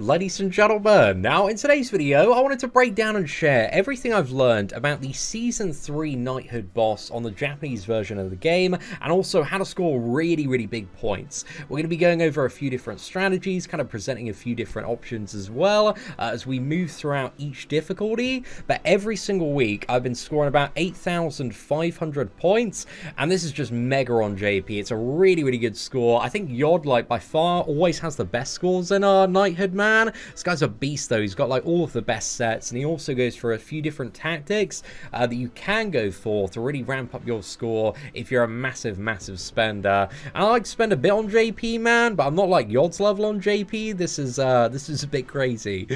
Ladies and gentlemen, now in today's video I wanted to break down and share everything I've learned about the Season 3 Knighthood boss on the Japanese version of the game, and also how to score really big points. We're going to be going over a few different strategies, kind of presenting a few different options as well, as we move throughout each difficulty. But every single week I've been scoring about 8,500 points, and this is just mega on JP. It's a really good score. I think Yod, like, by far always has the best scores in Knighthood, man. This guy's a beast though. He's got like all of the best sets, and he also goes for a few different tactics that you can go for to really ramp up your score if you're a massive spender. And I like to spend a bit on JP, man, but I'm not like Yod's level on JP. This is a bit crazy.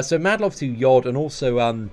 So mad love to Yod, and also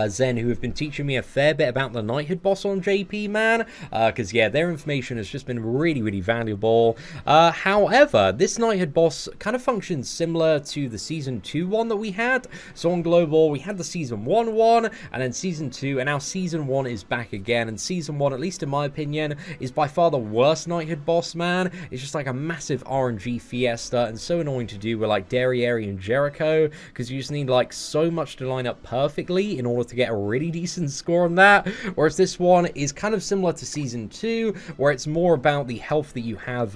Zen, who have been teaching me a fair bit about the Knighthood boss on JP, man, because yeah, their information has just been really valuable. However, this Knighthood boss kind of functions similar to the Season 2 one that we had. So on Global, we had the Season 1 one, and then Season 2, and now Season 1 is back again, and Season 1, at least in my opinion, is by far the worst Knighthood boss, man. It's just like a massive RNG fiesta, and so annoying to do with like Derriere and Jericho, because you just need like so much to line up perfectly in order to get a really decent score on that. Whereas this one is kind of similar to Season 2, where it's more about the health that you have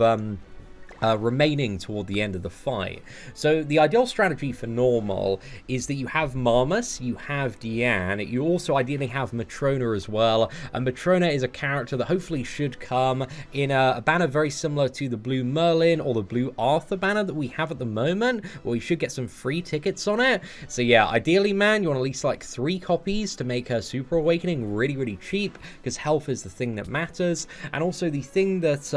remaining toward the end of the fight. So the ideal strategy for normal is that you have Marmas, you have Diane, you also ideally have Matrona as well, and Matrona is a character that hopefully should come in a banner very similar to the Blue Merlin or the Blue Arthur banner that we have at the moment, where we should get some free tickets on it. So yeah, ideally, man, you want at least like 3 copies to make her Super Awakening really cheap, because health is the thing that matters, and also the thing that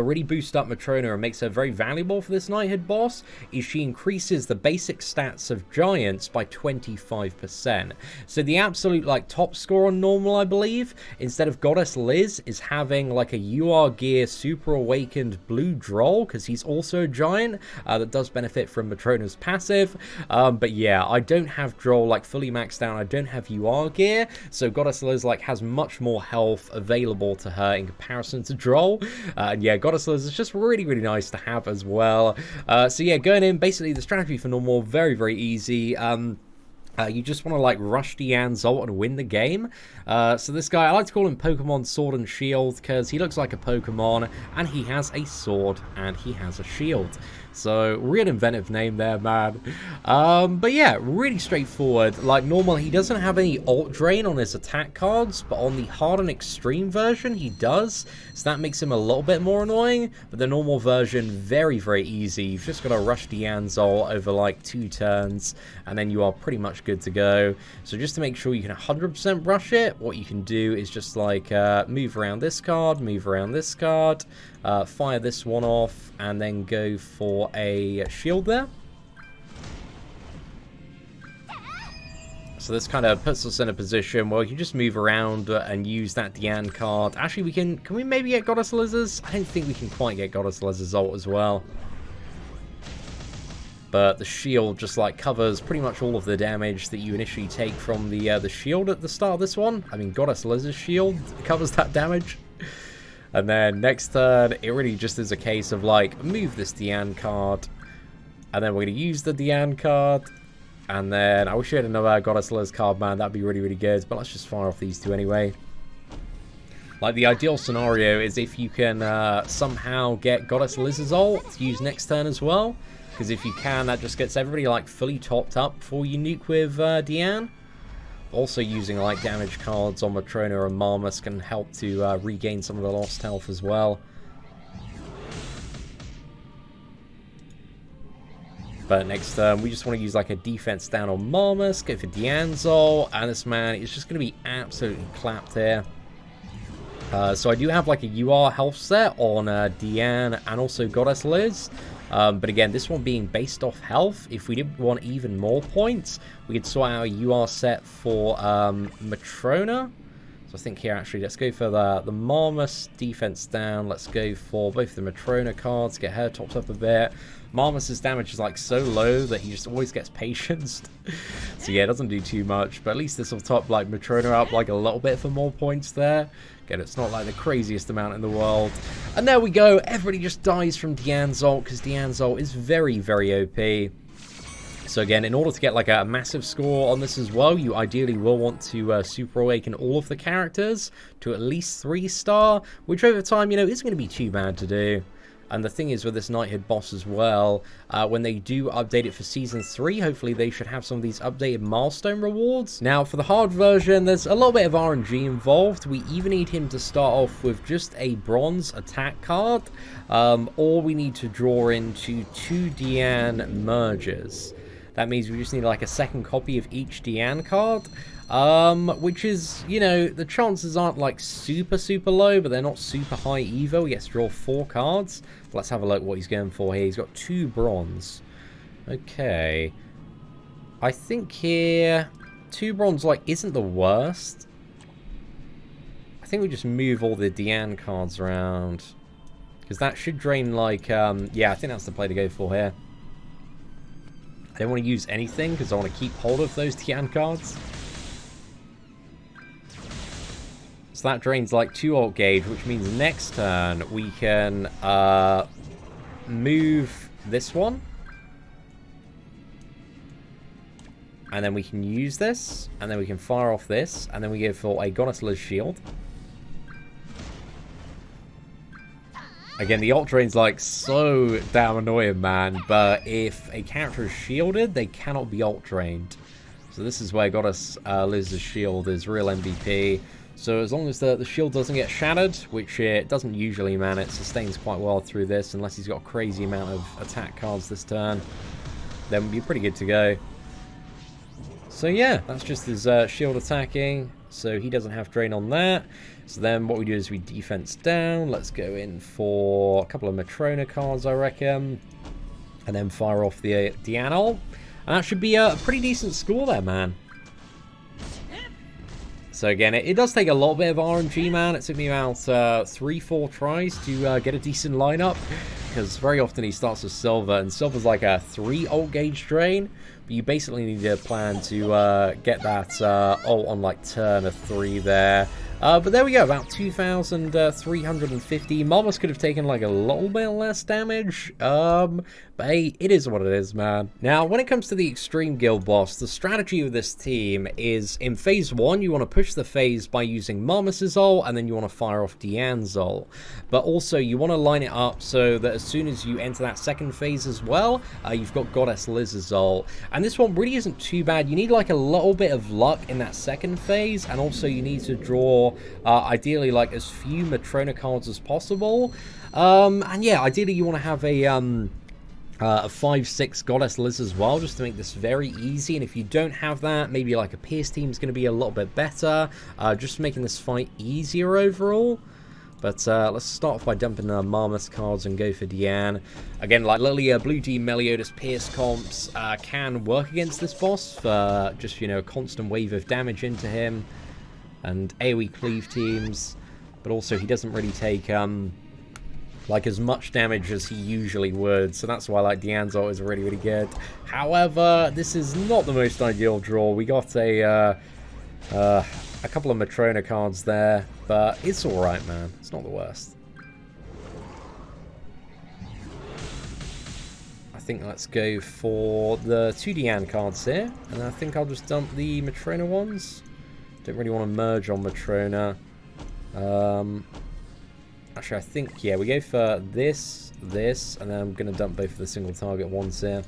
really boosts up Matrona and makes her very valuable for this Knighthood boss is she increases the basic stats of giants by 25%. So the absolute like top score on normal, I believe, instead of Goddess Liz, is having like a UR gear super awakened blue droll, because he's also a giant that does benefit from Matrona's passive. But yeah, I don't have droll like fully maxed out. I don't have UR gear, so Goddess Liz like has much more health available to her in comparison to droll. And yeah, Goddess Liz is just really nice to have as well. So yeah, going in, basically the strategy for normal, very easy. You just want to like rush Diane's ult and win the game. So this guy, I like to call him Pokemon Sword and Shield, because he looks like a Pokemon, and he has a sword and he has a shield. So real inventive name there, man. But yeah, really straightforward. Like normal, he doesn't have any ult drain on his attack cards, but on the hard and extreme version he does, so that makes him a little bit more annoying. But the normal version, very easy. You've just got to rush Diane's ult over like 2 turns, and then you are pretty much good to go. So just to make sure you can 100% rush it, what you can do is just like move around this card, fire this one off, and then go for a shield there. So this kind of puts us in a position where we can just move around and use that Diane card. Actually, can we maybe get Goddess Liz's? I don't think we can quite get Goddess Liz's ult as well. But the shield just like covers pretty much all of the damage that you initially take from the shield at the start of this one. I mean, Goddess Liz's shield covers that damage. And then next turn, it really just is a case of like, move this Diane card, and then we're going to use the Diane card, and then I wish we had another Goddess Liz card, man. That'd be really good, but let's just fire off these 2 anyway. Like, the ideal scenario is if you can somehow get Goddess Liz's ult to use next turn as well, because if you can, that just gets everybody like fully topped up before you nuke with Diane. Also using like damage cards on Matrona and Marmas can help to regain some of the lost health as well. But next turn, we just want to use like a defense down on Marmas, go for Diane's ult, and this man is just going to be absolutely clapped here. So I do have like a UR health set on Diane and also Goddess Liz. But again, this one being based off health, if we did want even more points, we could sort out a UR set for Matrona. So I think here, actually, let's go for the Marmas defense down. Let's go for both the Matrona cards, get her topped up a bit. Marmas's damage is like so low that he just always gets patience. So yeah, it doesn't do too much, but at least this will top like Matrona up like a little bit for more points there. Again, it's not like the craziest amount in the world. And there we go, everybody just dies from Diane's ult, because Diane's ult is very, very OP. So again, in order to get like a massive score on this as well, you ideally will want to super awaken all of the characters to at least 3-star, which over time, you know, isn't going to be too bad to do. And the thing is with this Knighthood boss as well, when they do update it for Season 3, hopefully they should have some of these updated milestone rewards. Now, for the hard version, there's a little bit of RNG involved. We either need him to start off with just a bronze attack card, or we need to draw into 2 Diane merges. That means we just need like a second copy of each Diane card, which is, you know, the chances aren't like super low, but they're not super high either. We get to draw 4 cards. Let's have a look what he's going for here. He's got 2 bronze. Okay. I think here 2 bronze like isn't the worst. I think we just move all the Diane cards around, because that should drain like yeah, I think that's the play to go for here. I don't want to use anything because I want to keep hold of those Diane cards. So that drains like 2 alt gauge, which means next turn we can move this one. And then we can use this, and then we can fire off this, and then we go for a Goddess Liz shield. Again, the alt drain's like so damn annoying, man, but if a character is shielded, they cannot be alt drained. So this is where Goddess Liz's shield is real MVP. So as long as the shield doesn't get shattered, which it doesn't usually, man, it sustains quite well through this, unless he's got a crazy amount of attack cards this turn, then we'll be pretty good to go. So yeah, that's just his shield attacking, so he doesn't have drain on that. So then what we do is we defense down. Let's go in for a couple of Matrona cards, I reckon. And then fire off the Diane ult. And that should be a pretty decent score there, man. So again, it does take a little bit of RNG, man. It took me about 3-4 tries to get a decent lineup, because very often he starts with Silver, and Silver's like a 3 alt gauge drain. But you basically need a plan to get that ult on like turn of 3 there. But there we go, about 2,350. Marmas could have taken like a little bit less damage. But hey, it is what it is, man. Now, when it comes to the Extreme Guild boss, the strategy of this team is in phase 1, you want to push the phase by using Marmas' ult, and then you want to fire off Diane's ult. But also, you want to line it up so that as soon as you enter that second phase as well, you've got Goddess Liz's ult. And this one really isn't too bad. You need like a little bit of luck in that second phase, and also you need to draw ideally like as few Matrona cards as possible. And yeah, ideally you want to have a 5-6 Goddess Liz as well, just to make this very easy. And if you don't have that, maybe like a Pierce team is going to be a little bit better, just making this fight easier overall. But let's start off by dumping the Marmas cards and go for Diane. Again, like literally Blue Team Meliodas Pierce comps can work against this boss for just, you know, a constant wave of damage into him. And AoE cleave teams, but also he doesn't really take like as much damage as he usually would, so that's why like Diane's ult is really good. However, this is not the most ideal draw. We got a couple of Matrona cards there, but it's all right, man. It's not the worst. I think let's go for the 2 Diane cards here, and I think I'll just dump the Matrona ones. Don't really want to merge on Matrona. Actually, I think, yeah, we go for this, and then I'm going to dump both of the single target ones here.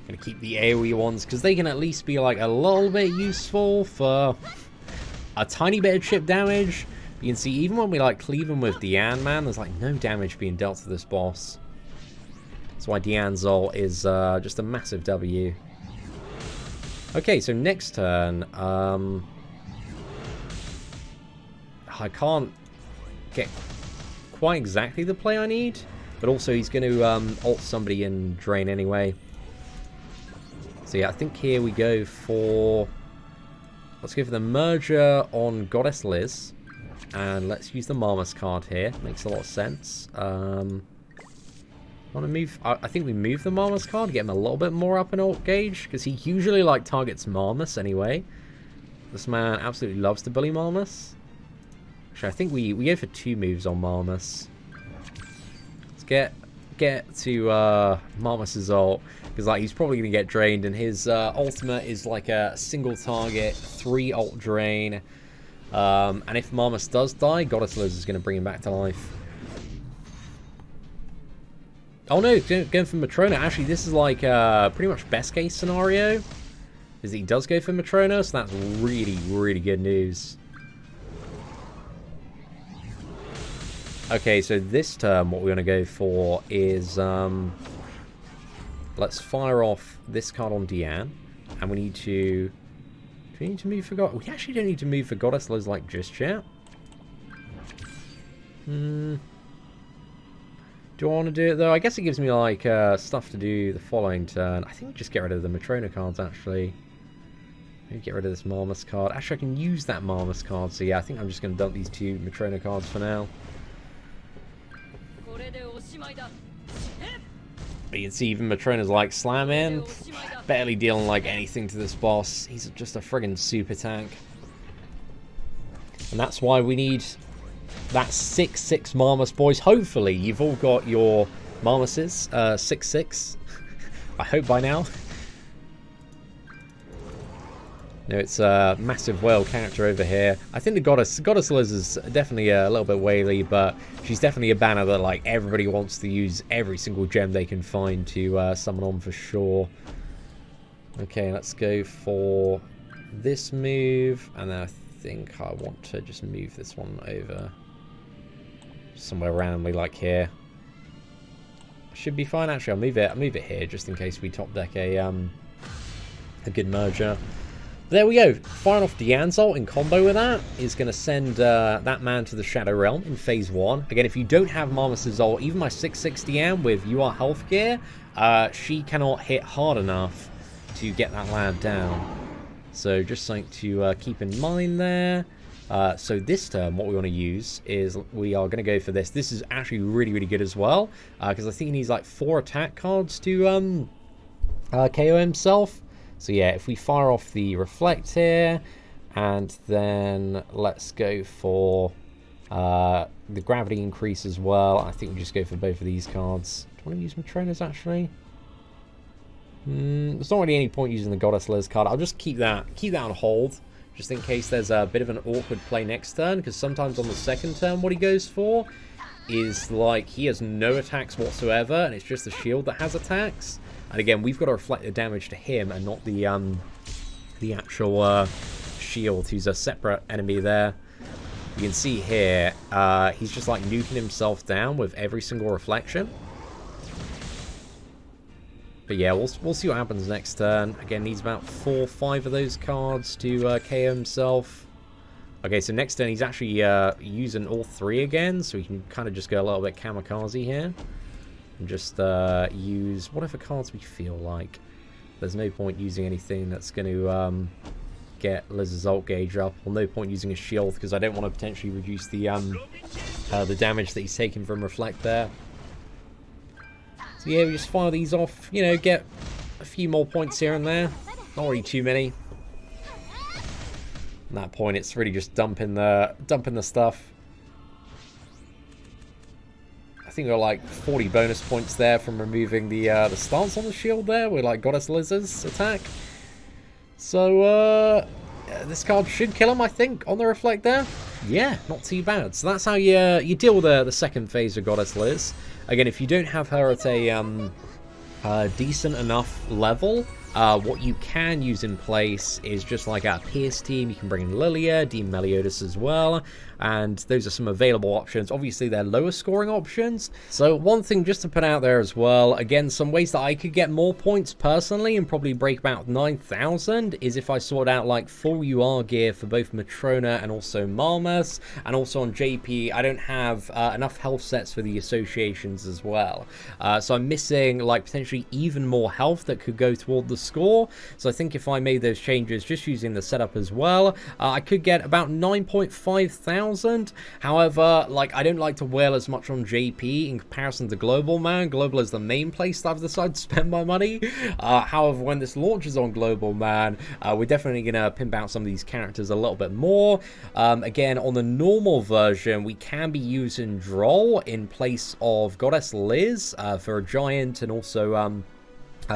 Going to keep the AoE ones, because they can at least be like a little bit useful for a tiny bit of chip damage. You can see, even when we like cleave them with Diane, man, there's like no damage being dealt to this boss. That's why Diane's ult is just a massive W. Okay, so next turn, I can't get quite exactly the play I need, but also he's going to ult somebody and drain anyway. So yeah, I think here we go for, let's go for the merger on Goddess Liz, and let's use the Marmas card here. Makes a lot of sense. Want to move? I think we move the Marmas card to get him a little bit more up in alt gauge, because he usually like targets Marmas anyway. This man absolutely loves to bully Marmas. Actually, I think we go for 2 moves on Marmas. Let's get get to Marmas' ult, because like he's probably going to get drained, and his ultimate is like a single target, 3 ult drain. And if Marmas does die, Goddess Liz is going to bring him back to life. Oh no, going for Matrona. Actually, this is like pretty much best case scenario, is that he does go for Matrona, so that's really, really good news. Okay, so this turn, what we're going to go for is, let's fire off this card on Diane, and we need to, do we need to move for God? We actually don't need to move for Goddess Liz, like, just yet. Do I want to do it, though? I guess it gives me, like, stuff to do the following turn. I think just get rid of the Matrona cards, actually. Maybe get rid of this Marmas card. Actually, I can use that Marmas card, so yeah, I think I'm just going to dump these 2 Matrona cards for now. But you can see even Matrona's like slamming, barely dealing like anything to this boss. He's just a friggin' super tank. And that's why we need that 6/6 Marmas, boys. Hopefully you've all got your Marmases, 6/6. I hope by now. No, it's a massive whale character over here. I think the Goddess Liz is definitely a little bit whaley, but she's definitely a banner that like everybody wants to use every single gem they can find to summon on for sure. Okay, let's go for this move, and then I think I want to just move this one over somewhere randomly, like here. Should be fine. Actually, I'll move it here just in case we top deck a good merger. There we go. Firing off Diane's ult in combo with that is going to send that man to the Shadow Realm in phase 1. Again, if you don't have Marmas' ult, even my 6/6 Diane with UR health gear, she cannot hit hard enough to get that lad down. So just something to keep in mind there. So this turn, what we want to use is we are going to go for this. This is actually really, really good as well, because I think he needs like 4 attack cards to KO himself. So yeah, if we fire off the Reflect here, and then let's go for the Gravity Increase as well. I think we just go for both of these cards. Do I want to use Matrona's actually? There's not really any point using the Goddess Liz card. I'll just keep that on hold, just in case there's a bit of an awkward play next turn, because sometimes on the second turn what he goes for is like he has no attacks whatsoever, and it's just the shield that has attacks. And again, we've got to reflect the damage to him and not the actual shield, who's a separate enemy there. You can see here, he's just like nuking himself down with every single reflection. But yeah, we'll see what happens next turn. Again, needs about 4 or 5 of those cards to KO himself. Okay, so next turn he's actually using all 3 again, so he can kind of just go a little bit kamikaze here. And just use whatever cards we feel like. There's no point using anything that's going to get Liz's ult gauge up, or no point using a shield, because I don't want to potentially reduce the damage that he's taking from Reflect there. So yeah, we just fire these off, you know, get a few more points here and there. Not really too many. At that point, it's really just dumping the stuff. I think we're like 40 bonus points there from removing the stance on the shield there with like Goddess Liz's attack. So this card should kill him, I think, on the Reflect there. Yeah, not too bad. So that's how you deal with the second phase of Goddess Liz. Again, if you don't have her at a decent enough level, what you can use in place is just like a Pierce team. You can bring in Lilia, Dean Meliodas as well, and those are some available options. Obviously, they're lower scoring options. So one thing just to put out there as well, again, some ways that I could get more points personally and probably break about 9,000 is if I sort out like full UR gear for both Matrona and also Marmas, and also on JP, I don't have enough health sets for the associations as well. So I'm missing like potentially even more health that could go toward the score. So I think if I made those changes just using the setup as well, I could get about 9.5 thousand. However, like, I don't like to whale as much on JP in comparison to Global, man. Global is the main place that I've decided to spend my money. However, when this launches on Global, man, we're definitely going to pimp out some of these characters a little bit more. Again, on the normal version, we can be using Droll in place of Goddess Liz for a giant, and also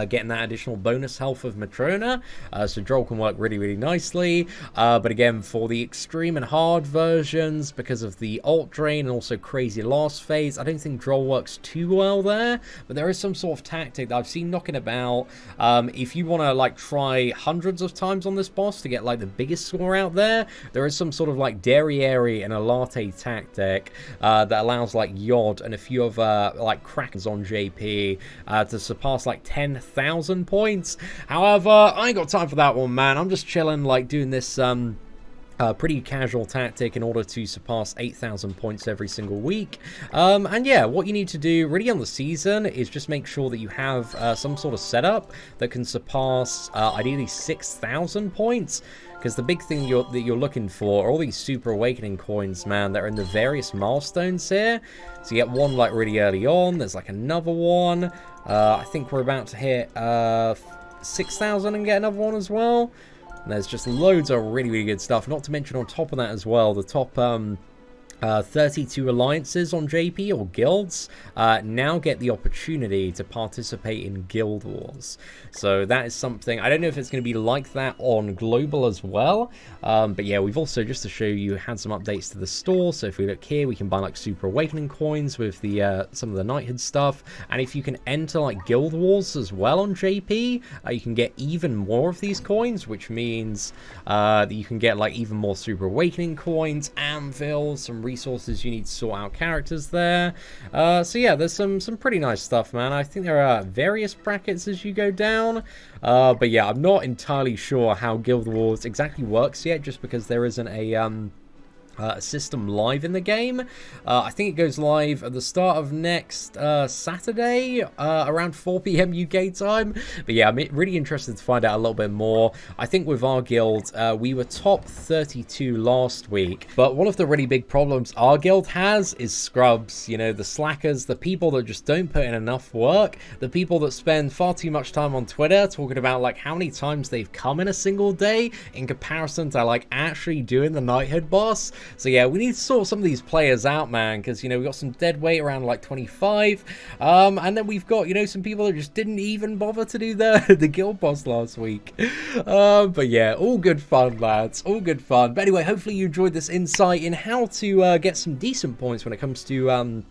getting that additional bonus health of Matrona, so Droll can work really, really nicely. But again, for the extreme and hard versions, because of the ult drain and also crazy last phase, I don't think Droll works too well there. But there is some sort of tactic that I've seen knocking about. If you want to like try hundreds of times on this boss to get like the biggest score out there, there is some sort of like Derriere and a latte tactic that allows like Yod and a few other like crackers on JP to surpass like 10,000 points. However, I ain't got time for that one, man. I'm just chilling, like doing this pretty casual tactic in order to surpass 8,000 points every single week. And yeah, what you need to do really on the season is just make sure that you have some sort of setup that can surpass ideally 6,000 points. Because the big thing that you're looking for are all these Super Awakening coins, man, that are in the various milestones here. So you get one like really early on, there's like another one. I think we're about to hit 6,000 and get another one as well. And there's just loads of really, really good stuff. Not to mention on top of that as well, the top 32 alliances on JP, or guilds, now get the opportunity to participate in guild wars. So that is something, I don't know if it's going to be like that on global as well, but yeah, we've also, just to show you, had some updates to the store. So if we look here, we can buy like Super Awakening coins with the some of the Knighthood stuff, and if you can enter like guild wars as well on JP, you can get even more of these coins, which means that you can get like even more Super Awakening coins, anvils, some resources you need to sort out characters there. So yeah, there's some pretty nice stuff, man. I think there are various brackets as you go down. But yeah, I'm not entirely sure how Guild Wars exactly works yet, just because there isn't a system live in the game. I think it goes live at the start of next Saturday, around 4 PM UK time. But yeah, I'm really interested to find out a little bit more. I think with our guild, we were top 32 last week. But one of the really big problems our guild has is scrubs. You know, the slackers, the people that just don't put in enough work, the people that spend far too much time on Twitter talking about like how many times they've come in a single day in comparison to like actually doing the Knighthood boss. So yeah, we need to sort some of these players out, man, because, you know, we've got some dead weight around like 25, and then we've got, you know, some people that just didn't even bother to do the guild boss last week. But yeah, all good fun, lads, all good fun. But anyway, hopefully you enjoyed this insight in how to get some decent points when it comes to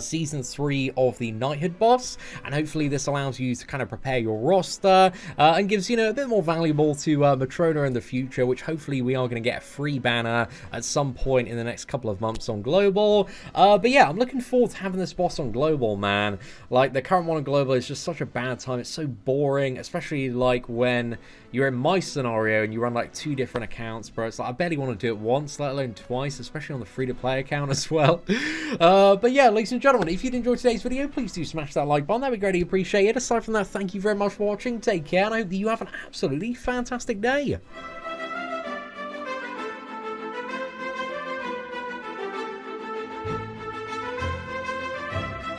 Season 3 of the Knighthood boss, and hopefully this allows you to kind of prepare your roster and gives, you know, a bit more valuable to Matrona in the future, which hopefully we are going to get a free banner at some point in the next couple of months on Global. But yeah, I'm looking forward to having this boss on Global, man. Like, the current one on Global is just such a bad time. It's so boring, especially like when you're in my scenario and you run like 2 different accounts, bro. It's like I barely want to do it once, let alone twice, especially on the free-to-play account as well. But yeah, ladies and gentlemen, if you'd enjoyed today's video, please do smash that like button. That would be greatly appreciated. Aside from that, thank you very much for watching. Take care, and I hope that you have an absolutely fantastic day.